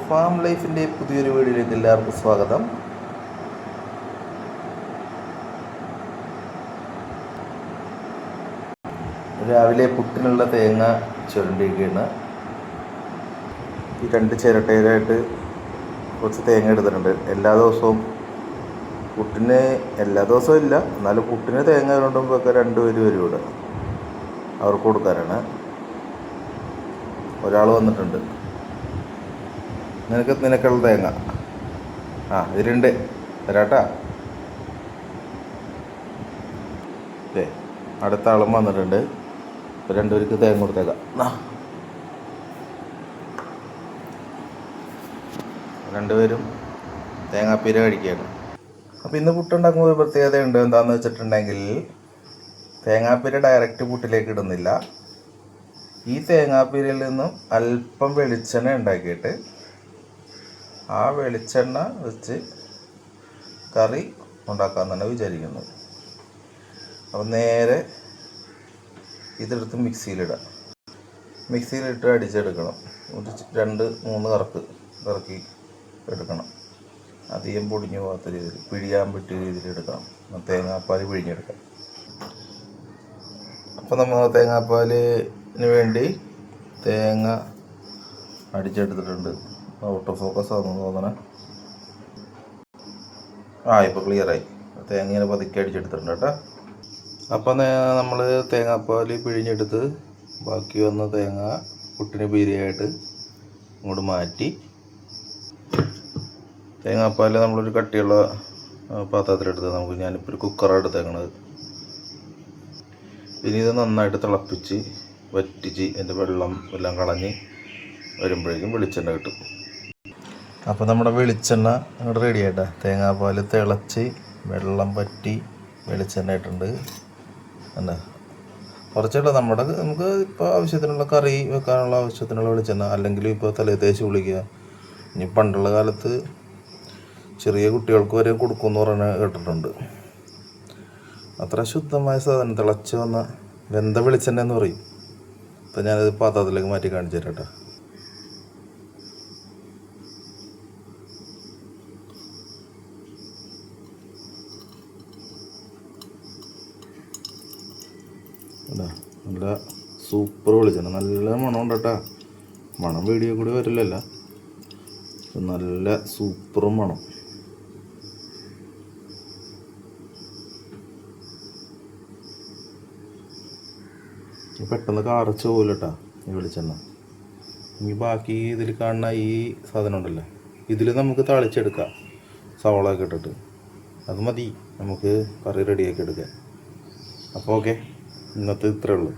Farm ലൈഫിൻ്റെ പുതിയൊരു വീഡിയോയിലേക്ക് എല്ലാവർക്കും സ്വാഗതം. രാവിലെ പുട്ടിനുള്ള തേങ്ങ ചുരണ്ടിയിരിക്കുകയാണ്. ഈ 2 ചിരട്ടയിലായിട്ട് കുറച്ച് തേങ്ങ എടുത്തിട്ടുണ്ട്. എല്ലാ ദിവസവും ഇല്ല, എന്നാലും പുട്ടിന് തേങ്ങ കൊണ്ടുമ്പോഴൊക്കെ 2 പേര് വരും ഇവിടെ. അവർക്ക് കൊടുക്കാനാണ്. ഒരാൾ വന്നിട്ടുണ്ട്. നിനക്കുള്ള തേങ്ങ ഇതിലുണ്ട്, തരാട്ടാ. അല്ലേ, അടുത്ത ആളും വന്നിട്ടുണ്ട്. ഇപ്പോൾ 2 പേർക്ക് തേങ്ങ കൊടുത്തേക്കാം. 2 പേരും തേങ്ങാപ്പീര കഴിക്കുകയാണ്. അപ്പോൾ ഇന്ന് പുട്ടുണ്ടാക്കുമ്പോൾ ഒരു പ്രത്യേകത ഉണ്ട്. എന്താണെന്ന് വെച്ചിട്ടുണ്ടെങ്കിൽ തേങ്ങാപ്പീര ഡയറക്റ്റ് പുട്ടിലേക്ക് ഇടുന്നില്ല. ഈ തേങ്ങാപ്പീരയിൽ നിന്നും അല്പം വെളിച്ചെണ്ണ ഉണ്ടാക്കിയിട്ട് ആ വെളിച്ചെണ്ണ വെച്ച് കറി ഉണ്ടാക്കാമെന്നാണ് വിചാരിക്കുന്നത്. അപ്പോൾ നേരെ ഇതെടുത്ത് മിക്സിയിലിട്ട് അടിച്ചെടുക്കണം. ഒരു 2-3 കറക്കി എടുക്കണം. അധികം പൊടിഞ്ഞു പോകാത്ത രീതിയിൽ, പിഴിയാൻ പറ്റിയ രീതിയിൽ എടുക്കണം. തേങ്ങാപ്പാൽ പിഴിഞ്ഞെടുക്കാം. അപ്പോൾ നമ്മൾ തേങ്ങാപ്പാലിന് വേണ്ടി തേങ്ങ അടിച്ചെടുത്തിട്ടുണ്ട്. ഔട്ട് ഓഫ് ഫോക്കസ് ആണെന്ന് തോന്നണേ. ഇപ്പോൾ ക്ലിയറായി. തേങ്ങ ഇങ്ങനെ പതുക്കെ അടിച്ചെടുത്തിട്ടുണ്ട് കേട്ടോ. അപ്പം നമ്മൾ തേങ്ങാപ്പാൽ പിഴിഞ്ഞെടുത്ത് ബാക്കി വന്ന തേങ്ങ പുട്ടിന് പീരിയായിട്ട് ഇങ്ങോട്ട് മാറ്റി, തേങ്ങാപ്പാൽ നമ്മളൊരു കട്ടിയുള്ള പാത്രത്തിലെടുത്ത് ഞാനിപ്പോൾ ഒരു കുക്കറാണ് എടുത്തേക്കണത്. ഇനി ഇത് നന്നായിട്ട് തിളപ്പിച്ച് വറ്റിച്ച് അതിൻ്റെ വെള്ളം എല്ലാം കളഞ്ഞ് വരുമ്പോഴേക്കും വെളിച്ചെണ്ണ കിട്ടും. അപ്പോൾ നമ്മുടെ വെളിച്ചെണ്ണ അങ്ങോട്ട് റെഡി ആയിട്ടാ. തേങ്ങാപ്പാൽ തിളച്ച് വെള്ളം പറ്റി വെളിച്ചെണ്ണ ഇട്ടുണ്ട്. എന്താ കുറച്ചുള്ള നമുക്ക് ഇപ്പോൾ ആവശ്യത്തിനുള്ള കറി വെക്കാനുള്ള ആവശ്യത്തിനുള്ള വെളിച്ചെണ്ണ, അല്ലെങ്കിൽ ഇപ്പോൾ തലേ തേച്ച് കുളിക്കുക. ഇനി പണ്ടുള്ള കാലത്ത് ചെറിയ കുട്ടികൾക്ക് വരെ കൊടുക്കുമെന്ന് പറഞ്ഞ് കേട്ടിട്ടുണ്ട്. അത്ര ശുദ്ധമായ സാധനം, തിളച്ച് വന്ന വെന്ത വെളിച്ചെണ്ണ എന്ന് പറയും. അപ്പം ഞാനത് പാത്രത്തിലേക്ക് മാറ്റി കാണിച്ചു തരാം കേട്ടോ. നല്ല സൂപ്പർ വെളിച്ചെണ്ണ, നല്ല മണമുണ്ട് കേട്ടോ. മണം വീഡിയോ കൂടി വരില്ലല്ലോ, നല്ല സൂപ്പറും മണം. പെട്ടെന്ന് കറച്ച് പോകില്ല കേട്ടോ ഈ വെളിച്ചെണ്ണ. ഇനി ബാക്കി ഇതിൽ കാണുന്ന ഈ സാധനം ഉണ്ടല്ലോ, ഇതിൽ നമുക്ക് താളിച്ചെടുക്കാം. സവാളയൊക്കെ ഇട്ടിട്ട് അത് മതി, നമുക്ക് കറി റെഡിയാക്കി എടുക്കാം. അപ്പോൾ ഓക്കെ, ഇന്നത്തെ ഇത്രയേ ഉള്ളൂ.